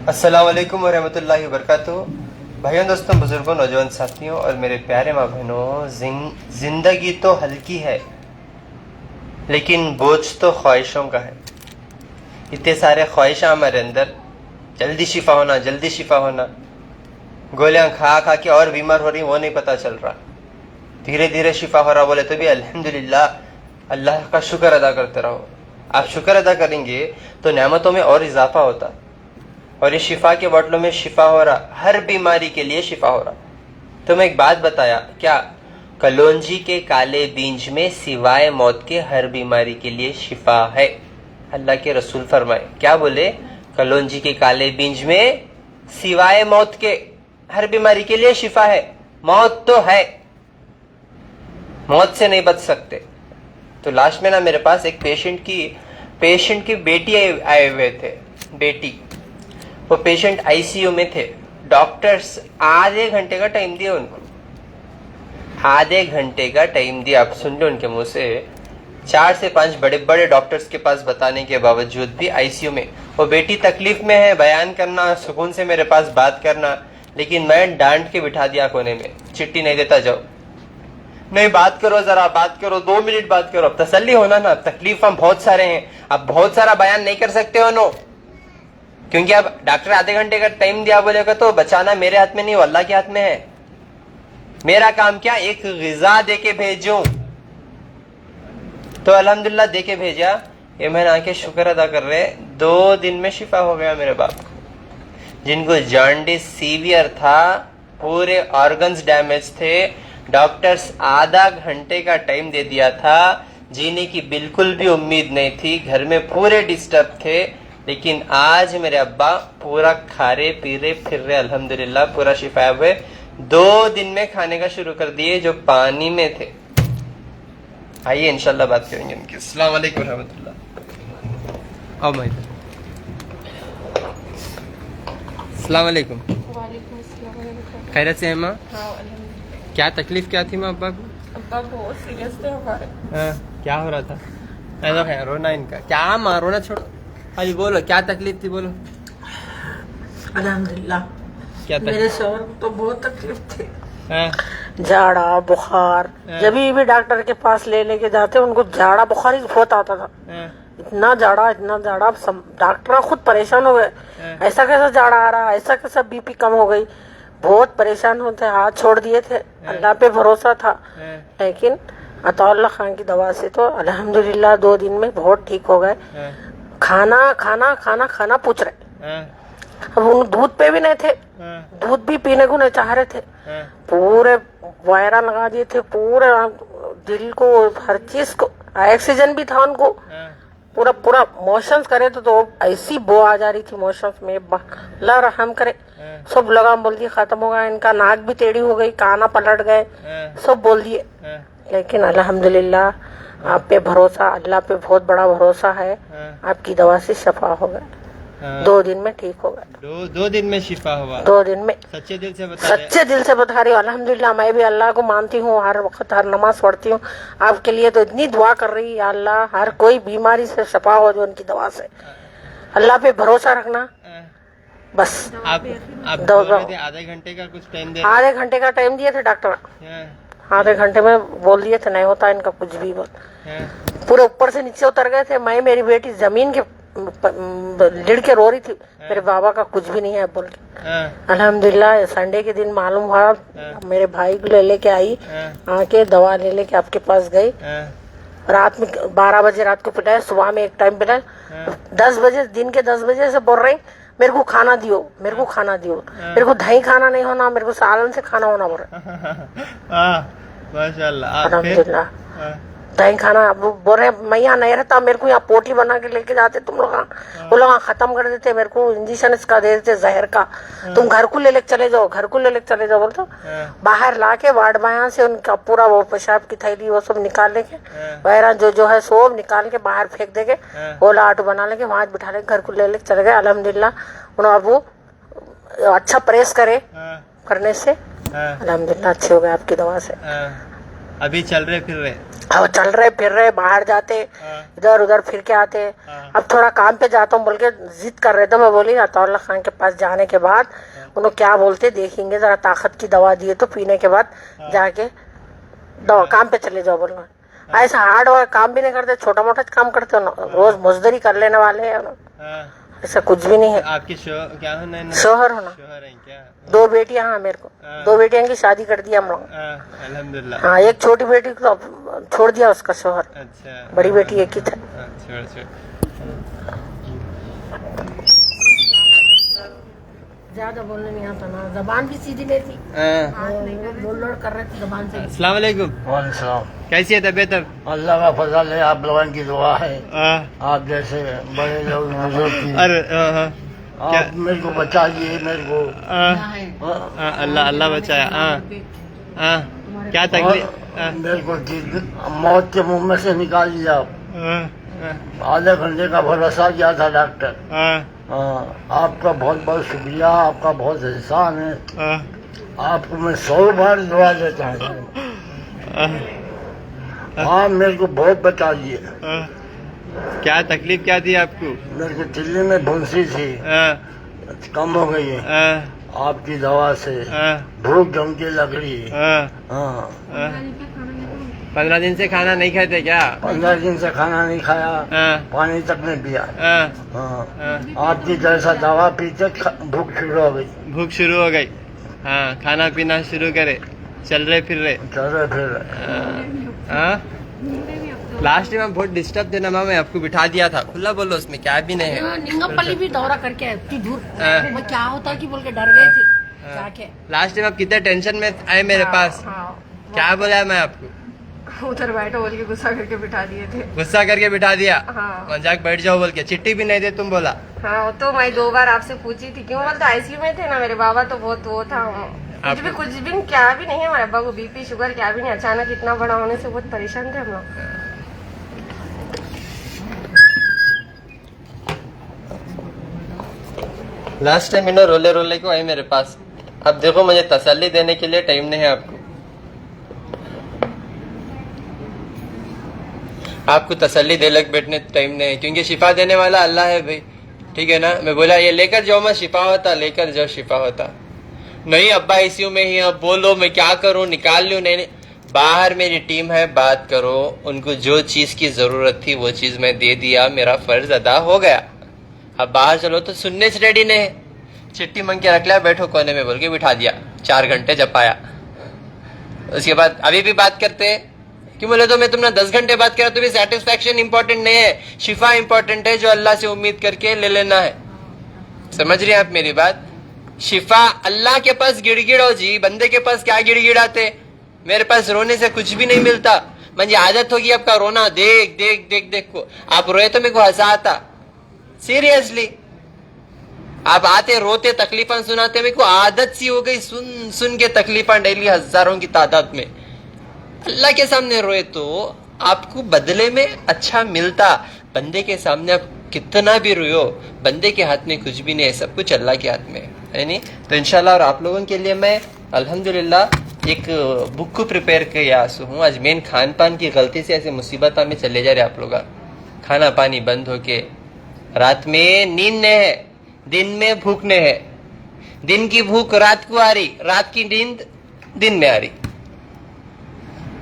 अस्सलाम वालेकुम वरहमतुल्लाहि वबरकातुहू। भाइयों, दोस्तों, बुजुर्गों, नौजवान साथियों और मेरे प्यारे माँ बहनों, जिंदगी तो हल्की है लेकिन बोझ तो ख्वाहिशों का है। इतने सारे ख्वाहिशां हमारे अंदर, जल्दी शिफा होना, जल्दी शिफा होना। गोलियां खा खा के और बीमार हो रही, वो नहीं पता चल रहा। धीरे धीरे शिफा हो रहा बोले तो भी अल्हम्दुलिल्लाह, अल्लाह का शुक्र अदा करते रहो। आप शुक्र अदा करेंगे तो नेमतों में और इजाफा होता। और ये शिफा के बोतलों में शिफा हो रहा, हर बीमारी के लिए शिफा हो रहा। तो मैं एक बात बताया, क्या कलौंजी के काले बीज में सिवाय मौत के हर बीमारी के लिए शिफा है। अल्लाह के रसूल फरमाए, क्या बोले? कलौंजी के काले बीज में सिवाय मौत के हर बीमारी के लिए शिफा है। मौत तो है, मौत से नहीं बच सकते। तो लास्ट में ना मेरे पास एक पेशेंट की बेटी आए हुए थे। बेटी, वो पेशेंट आईसीयू में थे। डॉक्टर्स आधे घंटे का टाइम दिया उनको, आधे घंटे का टाइम दिया। आप सुन लो उनके मुंह से, 4 से 5 बड़े बड़े डॉक्टर्स के पास बताने के बावजूद भी आईसीयू में वो बेटी तकलीफ में है। बयान करना, सुकून से मेरे पास बात करना, लेकिन मैं डांट के बिठा दिया कोने में, चिट्ठी नहीं देता जाओ। नहीं, बात करो, जरा बात करो, 2 मिनट बात करो। अब तसल्ली होना ना, तकलीफ हम बहुत सारे हैं, अब बहुत सारा बयान नहीं कर सकते हो नो, क्योंकि अब डॉक्टर आधे घंटे का टाइम दिया बोलेगा तो बचाना मेरे हाथ में नहीं, वो अल्लाह के हाथ में है। मेरा काम क्या, एक ग़िज़ा देके भेजूं। तो अल्हम्दुलिल्लाह देके भेजा। ये मैंने आके शुक्र अदा कर रहे, 2 दिन में शिफा हो गया मेरे बाप को। जिनको जॉन्डिस सीवियर था, पूरे ऑर्गन्स डैमेज थे, डॉक्टर्स आधा घंटे का टाइम दे दिया था, जीने की बिल्कुल भी उम्मीद नहीं थी, घर में पूरे डिस्टर्ब थे, लेकिन आज मेरे अब्बा पूरा खारे पीरे फिर रहे, अल्हम्दुलिल्लाह पूरा शिफा हुए। 2 दिन में खाने का शुरू कर दिए जो पानी में थे। आइए इंशाल्लाह बात करेंगे उनकी। अस्सलाम वालेकुम रहमतुल्लाह। आओ भाई। अस्सलाम वालेकुम। खैरियत से है माँ? क्या तकलीफ क्या थी माँ अब्बा को? अब्बा बहुत सीरियस थे हमारे। क्या हो रहा था? ऐसा है रोना इनका, क्या माँ रोना छोड़ो, अभी बोलो क्या तकलीफ थी, बोलो। अल्हम्दुलिल्लाह, क्या मेरे शौहर को तो बहुत तकलीफ थी। हाँ? झाड़ा बुखार, जब भी डॉक्टर के पास लेके जाते उनको झाड़ा बुखार ही बहुत आता था। इतना झाड़ा डॉक्टर खुद परेशान हो गए, ऐसा कैसा झाड़ा आ रहा, ऐसा कैसा बीपी कम हो गई, बहुत परेशान होते, हाथ छोड़ दिए थे। अल्लाह पे भरोसा था, लेकिन अताउल्लाह खान की दवा से तो अल्हम्दुलिल्लाह 2 दिन में बहुत ठीक हो गए। खाना खाना खाना खाना पूछ रहे। अब उन दूध पे भी नहीं थे, दूध भी पीने को नहीं चाह रहे थे। पूरे वायरा लगा दिए थे, पूरे दिल को, हर चीज को, ऑक्सीजन भी था उनको। पूरा मोशंस करे तो ऐसी बो आ जा रही थी मोशंस में, अल्लाह रहम करे। सब लगाम बोल दिए खत्म हो गया, इनका नाक भी टेढ़ी हो गई, काना पलट गए, सब बोल दिए। लेकिन अल्हम्दुलिल्लाह आप पे भरोसा, अल्लाह पे बहुत बड़ा भरोसा है, आपकी दवा से शफा हो गया। 2 दिन में ठीक हो गया। 2 दिन में शिफा हुआ? 2 दिन में। सच्चे दिल से बता रही हूँ। अल्हम्दुलिल्लाह, मैं भी अल्लाह को मानती हूँ, हर वक्त हर नमाज पढ़ती हूँ। आपके लिए तो इतनी दुआ कर रही है, अल्लाह हर कोई बीमारी से शफा हो जो उनकी दवा से। अल्लाह पे भरोसा रखना बस। आप आधे घंटे का कुछ टाइम दे? आधे घंटे का टाइम दिए थे डॉक्टर, आधे घंटे में बोल दिए थे नहीं होता इनका कुछ भी। पूरे ऊपर से नीचे उतर गए थे। मैं, मेरी बेटी जमीन के लिड़ के रो रही थी, मेरे बाबा का कुछ भी नहीं है बोल के। अल्हम्दुलिल्लाह संडे के दिन मालूम हुआ, मेरे भाई को लेके आई, आके दवा ले लेके आपके पास गई। रात में 12 बजे रात को पिटाया, सुबह में एक टाइम पिटाया। 10 बजे, दिन के 10 बजे से बोल रही मेरे को खाना दियो, मेरे को खाना दियो, मेरे को दही खाना नहीं होना, मेरे को सालन से खाना होना बोल रहा। माशाल्लाह। अल्हम्दुलिल्लाह दही खाना बोल रहे, मैं यहाँ नहीं रहता, मेरे को यहाँ पोटी बना के लेके जाते तुम लोग, वो लोग खत्म कर देते, मेरे को इंजेक्शन इसका दे देते जहर का, तुम घर को ले लेके चले जाओ, घर को ले लेके चले जाओ बोलते। बाहर ला के वार्ड बाया से उनका पूरा वो पेशाब की थैली वो सब निकाल लेके, वगैरह जो है सब निकाल के बाहर फेंक देंगे, वो लाट बना लेके वहां बिठा लेके घर को ले लेके चले गए। अल्हम्दुलिल्लाह उन्होंने अब वो अच्छा प्रेस करे करने से अल्हम्दुलिल्लाह अच्छे हो गए आपकी दवा से। अभी चल रहे फिर रहे? अब चल रहे फिर रहे, बाहर जाते, इधर उधर फिर के आते। अब थोड़ा काम पे जाता हूँ बोल के जिद कर रहे थे। मैं बोली अताउल्ला खान के पास जाने के बाद उन्होंने क्या बोलते देखेंगे, जरा ताकत की दवा दिए तो पीने के बाद जाके दवा काम पे चले जाओ बोलना। ऐसा हार्ड वर्क काम भी नहीं करते, छोटा मोटा काम करते हो ना, रोज मजदूरी कर लेने वाले हैं ना, ऐसा कुछ भी नहीं है। आपकी क्या होना है? शोहर होना। शोहर है क्या? 2 बेटियां हैं मेरे को, 2 बेटियां की शादी कर दी हम लोग। अल्हम्दुलिल्लाह। हाँ, एक छोटी बेटी को तो छोड़ दिया उसका शोहर। अच्छा। बड़ी बेटी एक ही था। छोड़। ज्यादा बोलने नहीं आता ना, जबान भी सीधी नहीं थी, बोल कर रहे थे जबान से। अस्सलाम वालेकुम। वालेकुम। कैसी है तबीयत अब? अल्लाह का फजल है, आप लोगों की दुआ है, आप जैसे बड़े लोग बुजुर्ग की। अरे आप मेरे को बचाइए, मेरे को अल्लाह बचाया। क्या तकलीफ? मेरे को मौत के मुंह में से निकाल दिया। आधे घंटे का भरोसा किया था डॉक्टर। आपका बहुत बहुत शुक्रिया, आपका बहुत एहसान है, आपको मैं 100 बार दुआ देता हूँ। हाँ, मेरे को बहुत बचा दिए। क्या तकलीफ क्या थी आपको? मेरे को दिल्ली में फुंसी थी, कम हो गई है आपकी दवा से। भूख जम के लग रही है। 15 दिन से खाना नहीं खाते क्या? 15 दिन से खाना नहीं खाया, पानी तक नहीं पिया। आपकी जैसा दवा पीते भूख शुरू हो गई। भूख शुरू हो गई। हाँ, खाना पीना शुरू करे, चल रहे फिर रहे। लास्ट टाइम बहुत डिस्टर्ब थे ना माँ, मैं आपको बिठा दिया था। खुला बोलो, उसमें क्या भी नहीं है। निंगमपल्ली भी दौरा करके आए, इतनी दूर मैं क्या होता कि बोल के डर गए थे जाके। लास्ट टाइम आप कितने टेंशन में आए मेरे पास। क्या बोला मैं आपको? उधर बैठो बोल के गुस्सा करके बिठा दिए थे। गुस्सा करके बिठा दिया? हाँ। मजाक बैठ जाओ बोल के, चिट्ठी भी नहीं दे तुम बोला। हाँ, तो मैं 2 बार आपसे पूछी थी, क्यों बोलते आईसीयू में थे ना मेरे बाबा, तो बहुत वो था। कुछ भी क्या भी नहीं है, हमारे अब्बा को बीपी शुगर क्या भी नहीं, अचानक इतना बड़ा होने से बहुत परेशान थे हम लोग। लास्ट टाइम इन्होंने रोले रोले को आए मेरे पास। अब देखो, मुझे तसल्ली देने के लिए टाइम नहीं है आपको तसल्ली दे लग बैठने टाइम नहीं है, क्योंकि शिफा देने वाला अल्लाह है भाई। ठीक है ना? मैं बोला ये लेकर जाओ, मैं शिफा होता, लेकर जाओ शिफा होता। नहीं अब्बा आईसीयू में ही, अब बोलो मैं क्या करूं, निकाल लूं? नहीं, बाहर मेरी टीम है, बात करो। उनको जो चीज की जरूरत थी वो चीज मैं दे दिया, मेरा फर्ज अदा हो गया। अब बाहर चलो तो सुनने से रेडी नहीं। चिट्ठी मांग के रख लिया, बैठो कोने में बोल के बिठा दिया, 4 घंटे जपाया। उसके बाद अभी भी बात करते हैं। क्यों बोले तो मैं तुमने 10 घंटे बात करा तो भी सेटिस्फैक्शन इंपॉर्टेंट नहीं है, शिफा इंपॉर्टेंट है, जो अल्लाह से उम्मीद करके ले लेना है। समझ रहे हैं आप मेरी बात? शिफा अल्लाह के पास गिड़गिड़ो जी, बंदे के पास क्या गिड़गिड़ाते? मेरे पास रोने से कुछ भी नहीं मिलता। मुझे आदत होगी आपका रोना, देख देख देख देख को। आप रोए तो मेरे को हंसा आता, सीरियसली। आप आते रोते तकलीफा सुनाते, मेरे को आदत सी हो गई सुन सुन के तकलीफा डेली हजारों की तादाद में। अल्लाह के सामने रोए तो आपको बदले में अच्छा मिलता। बंदे के सामने आप कितना भी रोयो, बंदे के हाथ में कुछ भी नहीं है, सब कुछ अल्लाह के हाथ में है नहीं? तो इंशाल्लाह और आप लोगों के लिए मैं अल्हम्दुलिल्लाह एक बुक को प्रिपेयर किया हूँ। आज मेन खान पान की गलती से ऐसे मुसीबत में चले जा रहे आप लोग। खाना पानी बंद होके, रात में नींद नहीं है, दिन में भूख नहीं है, दिन की भूख रात को आ रही, रात की नींद दिन में आ रही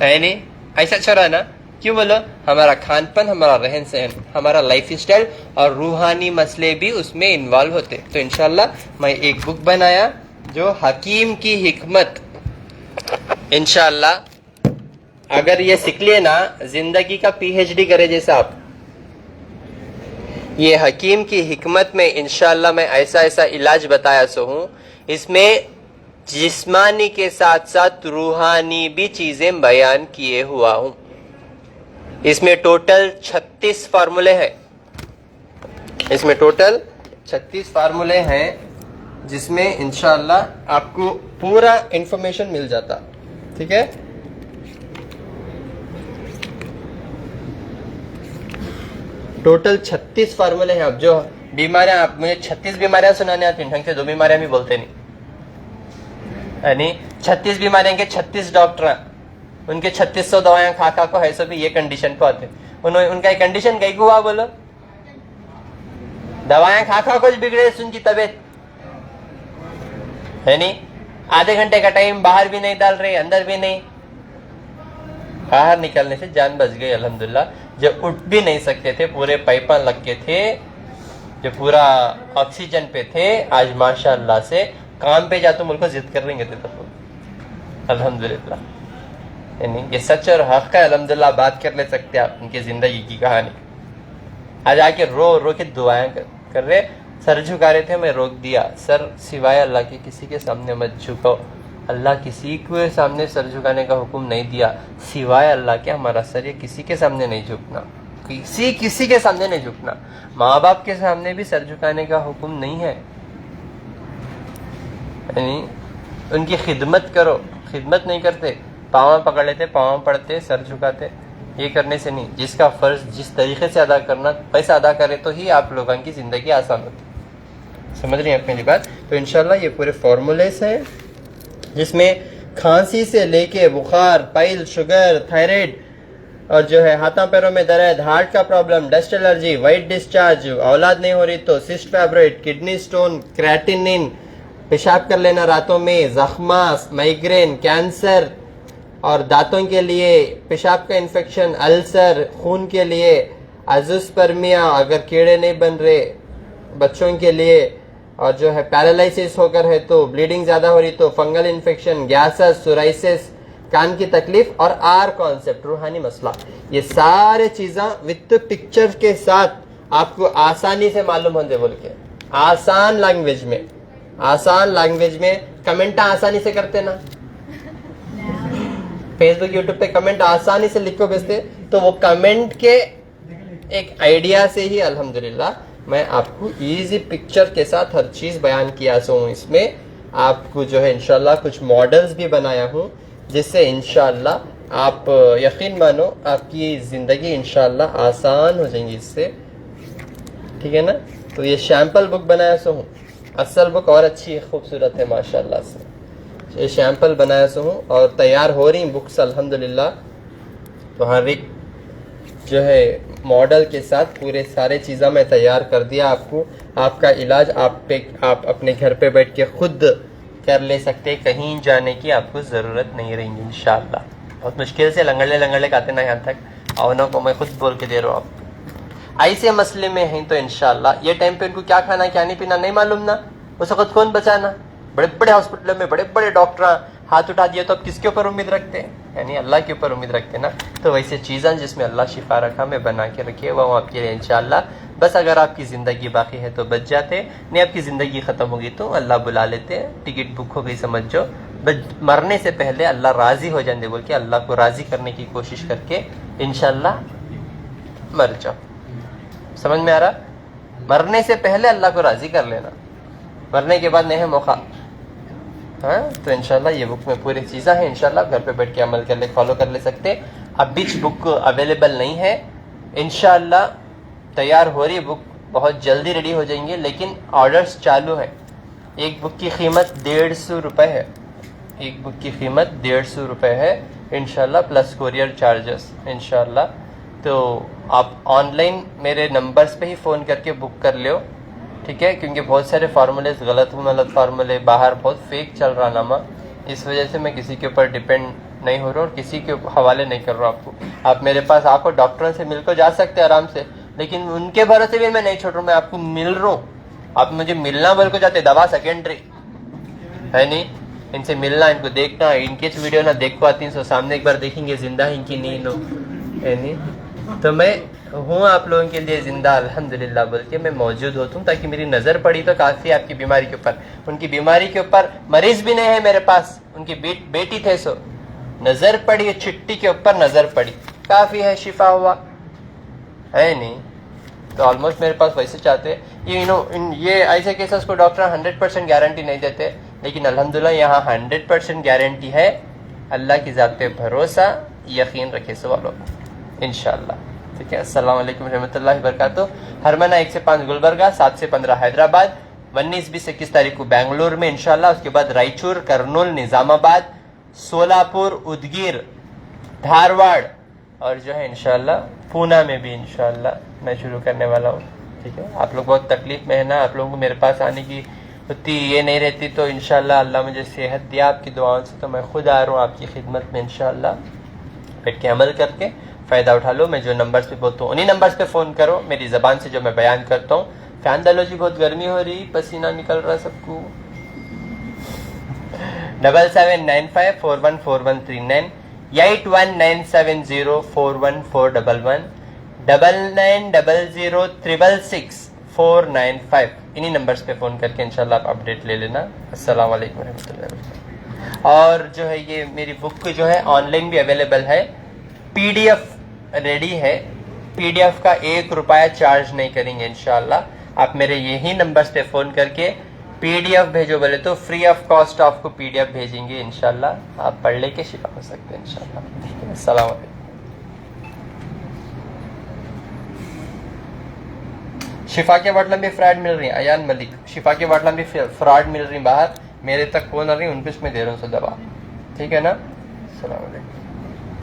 है नहीं? ऐसा छोड़ा ना? क्यों बोलो? हमारा खान पान, हमारा रहन सहन, हमारा लाइफ स्टाइल और रूहानी मसले भी उसमें इन्वॉल्व होते। तो इंशाल्लाह मैं एक बुक बनाया जो हकीम की हिकमत। इंशाल्लाह अगर ये सीख लिए ना, जिंदगी का पीएचडी करे जैसा आप। ये हकीम की हिकमत में इंशाल्लाह मैं ऐसा ऐसा इलाज बताया सो हूं, इसमें जिस्मानी के साथ साथ रूहानी भी चीजें बयान किए हुआ हूं। इसमें टोटल 36 फार्मूले हैं। इसमें टोटल 36 फार्मूले हैं, जिसमें इंशाल्लाह आपको पूरा इंफॉर्मेशन मिल जाता। ठीक है? टोटल 36 फार्मूले हैं। अब जो बीमारियां, आप मुझे 36 बीमारियां सुनाने आती हैं, ढंग से 2 बीमारियां भी बोलते नहीं, यानी 36 बीमारियां के 36 डॉक्टर। उनके 3600 दवाएं खा खा को है सो भी ये कंडीशन पे आते। उन्होंने उनका कंडीशन कहीं हुआ बोलो, दवाएं खा खा कुछ बिगड़े उनकी तबीयत है नहीं। आधे घंटे का टाइम बाहर भी नहीं डाल रहे, अंदर भी नहीं, बाहर निकलने से जान बच गई अल्हम्दुलिल्लाह। जो उठ भी नहीं सकते थे, पूरे पाइपा लग के थे, जो पूरा ऑक्सीजन पे थे, आज माशाअल्लाह से काम पे जाते मुल्क जिद कर लेंगे थे तो अल्हम्दुलिल्लाह। यानी ये सच और हक है अल्हम्दुलिल्लाह, बात कर ले सकते आप उनकी जिंदगी की कहानी। आज आके रो रो के दुआएं कर रहे, सर झुका रहे थे, मैं रोक दिया, सर सिवाय अल्लाह के किसी के सामने मत झुकाओ। अल्लाह किसी के सामने सर झुकाने का हुक्म नहीं दिया, सिवाय अल्लाह के हमारा सर ये किसी के सामने नहीं झुकना, किसी के सामने नहीं झुकना। माँ बाप के सामने भी सर झुकाने का हुक्म नहीं है। यानी उनकी खिदमत करो, खिदमत नहीं करते, पाँव पकड़ लेते, पाँव पड़ते, सर झुकाते, ये करने से नहीं। जिसका फर्ज जिस तरीके से अदा करना पैसा अदा करे तो ही आप लोगों की जिंदगी आसान होती। समझ रही हैं अपनी बात? तो इंशाल्लाह ये पूरे फॉर्मूलेस हैं जिसमें खांसी से लेके बुखार, पाइल, शुगर, थायराइड और जो है हाथों पैरों में दर्द, हार्ट का problem, dust allergy, white discharge, औलाद नहीं हो रही तो cyst fibroid, kidney stone, creatinine, पेशाब कर लेना रातों में, जख्मा, माइग्रेन, कैंसर और दांतों के लिए पेशाब का इन्फेक्शन, अल्सर, खून के लिए अजोस्पर्मिया अगर कीड़े नहीं बन रहे बच्चों के लिए, और जो है पैरालिसिस होकर है तो ब्लीडिंग ज्यादा हो रही तो फंगल इन्फेक्शन, गैसेस, सोराइसिस, कान की तकलीफ और आर कॉन्सेप्ट रूहानी मसला, ये सारे चीजें विद पिक्चर के साथ आपको आसानी से मालूम होंगे बोल के, आसान लैंग्वेज में, आसान लैंग्वेज में कमेंट आसानी से करते ना, फेसबुक यूट्यूब पे कमेंट आसानी से लिखो भेजते, तो वो कमेंट के एक आइडिया से ही अल्हम्दुलिल्लाह मैं आपको इजी पिक्चर के साथ हर चीज बयान किया सो हूँ। इसमें आपको जो है इंशाल्लाह कुछ मॉडल्स भी बनाया हूँ जिससे इंशाल्लाह आप यकीन मानो आपकी जिंदगी इंशाल्लाह आसान हो जाएंगी इससे, ठीक है ना। तो ये सैंपल बुक बनाया सो हूँ, असल बुक और अच्छी है, खूबसूरत है माशाल्लाह से, ये सैंपल बनाया सो हूँ और तैयार हो रही बुक्स अल्हम्दुलिल्लाह। तो हर एक जो है मॉडल के साथ पूरे सारे चीज़ें मैं तैयार कर दिया आपको। आपका इलाज आप अपने घर पे बैठ के खुद कर ले सकते, कहीं जाने की आपको ज़रूरत नहीं रहेगी इंशाअल्लाह। बहुत मुश्किल से लंगड़े आते ना यहाँ तक, और को मैं खुद बोल के दे रहा हूँ आपको। ऐसे मसले में हैं तो इंशाअल्लाह ये टाइम पे उनको क्या खाना क्या नहीं पीना नहीं मालूम ना, उस वक्त कौन बचाना। बड़े बड़े हॉस्पिटलों में बड़े बड़े डॉक्टर हाथ उठा दिया तो अब किसके ऊपर उम्मीद रखते हैं, यानी अल्लाह के ऊपर उम्मीद रखते हैं ना। तो वैसे चीज़ें जिसमें अल्लाह शिफा रखा मैं बना के रखिए वो आपके लिए इंशाअल्लाह। बस अगर आपकी ज़िंदगी बाकी है तो बच जाते, नहीं आपकी ज़िंदगी ख़त्म होगी तो अल्लाह बुला लेते हैं, टिकट बुक हो गई समझ जो। मरने से पहले अल्लाह राज़ी हो जाने बोल के अल्लाह को राज़ी करने की कोशिश करके इंशाअल्लाह मर जाओ। समझ में आ रहा? मरने से पहले अल्लाह को राज़ी कर लेना, मरने के बाद नहीं है मौका। हाँ, तो इंशाल्लाह ये बुक में पूरी चीज़ें हैं, इंशाल्लाह घर पे बैठ के अमल कर ले, फॉलो कर ले सकते। अब बीच बुक अवेलेबल नहीं है, इंशाल्लाह तैयार हो रही बुक, बहुत जल्दी रेडी हो जाएंगे, लेकिन ऑर्डर्स चालू है। एक बुक की कीमत 150 रुपये है, एक बुक की कीमत 150 रुपये है इंशाल्लाह, प्लस कोरियर चार्जेस इंशाल्लाह। तो आप ऑनलाइन मेरे नंबर्स पे ही फ़ोन करके बुक कर लो, ठीक है, क्योंकि बहुत सारे फार्मूलेस गलत फार्मूले बाहर बहुत फेक चल रहा नामा, इस वजह से मैं किसी के ऊपर डिपेंड नहीं हो रहा और किसी के हवाले नहीं कर रहा आपको। आप मेरे पास आको डॉक्टरों से मिलकर जा सकते हैं आराम से, लेकिन उनके भरोसे भी मैं नहीं छोड़ रहा हूँ, मैं आपको मिल रहा हूँ। आप मुझे मिलना बोल को जाते, दवा सेकेंडरी है नहीं, इनसे मिलना, इनको देखना, इनके वीडियो ना देख पाती हैं, सामने एक बार देखेंगे जिंदा है इनकी नींद हो है नहीं। तो मैं हूँ आप लोगों के लिए जिंदा अल्हम्दुलिल्लाह बोल के मैं मौजूद होता हूँ, ताकि मेरी नज़र पड़ी तो काफ़ी आपकी बीमारी के ऊपर। उनकी बीमारी के ऊपर मरीज भी नहीं है मेरे पास, उनकी बेटी थे, सो नज़र पड़ी, चिट्ठी के ऊपर नज़र पड़ी, काफ़ी है, शिफा हुआ है नहीं। तो ऑलमोस्ट मेरे पास वैसे चाहते हैं ये ऐसे केसेस को डॉक्टर 100% गारंटी नहीं देते, लेकिन अल्हम्दुलिल्लाह यहाँ 100% गारंटी है। अल्लाह की ज़ात पे भरोसा यकीन रखे सवाल लोग इंशाअल्लाह, ठीक है। अस्सलाम वालेकुम रहमतुल्लाहि बरकातुहू। हर महीना 1 से 5 गुलबर्गा, 7 से 15 हैदराबाद, 19, 20, 21 तारीख को बेंगलुरु में इंशाल्लाह, उसके बाद रायचूर, कर्नूल, निजामाबाद, सोलापुर, उदगीर, धारवाड़ और जो है इंशाल्लाह पूना में भी इंशाल्लाह मैं शुरू करने वाला हूँ। ठीक है, आप लोग बहुत तकलीफ में है ना, आप लोगों को मेरे पास आने की उतनी ये नहीं रहती, तो इंशाल्लाह अल्लाह मुझे सेहत दिया आपकी दुआओं से, तो मैं खुद आ रहा हूँ आपकी खिदमत में इंशाल्लाह। बैठ के अमल करके फ़ायदा उठा लो। मैं जो नंबर्स पे बोलता हूँ उन्हीं नंबर्स पे फ़ोन करो, मेरी ज़बान से जो मैं बयान करता हूँ। फ़ैन डालो जी, बहुत गर्मी हो रही, पसीना निकल रहा सबको। 7795414139 8197041411 9900666495 इन्हीं नंबर्स पे फ़ोन करके इंशाल्लाह आप अपडेट ले लेना। अस्सलाम वालेकुम रहमतुल्लाहि वबरकातुहू। और जो है ये मेरी बुक जो है ऑनलाइन भी अवेलेबल है, PDF रेडी है, PDF का 1 रुपया चार्ज नहीं करेंगे इंशाल्लाह। आप मेरे यही नंबर्स पे फ़ोन करके PDF भेजो बोले तो फ्री ऑफ कॉस्ट आपको PDF भेजेंगे इंशाल्लाह। आप पढ़ लेके शिफा हो सकते हैं इंशाल्लाह। अस्सलाम वालेकुम। शिफा के बॉटल भी फ्रॉड मिल रही है, अयान मलिक, शिफा के बॉटल भी फ्रॉड मिल रही बाहर, मेरे तक कौन आ रही है उनको इसमें दे रहा हूँ दवा। ठीक है ना, अस्सलाम वालेकुम।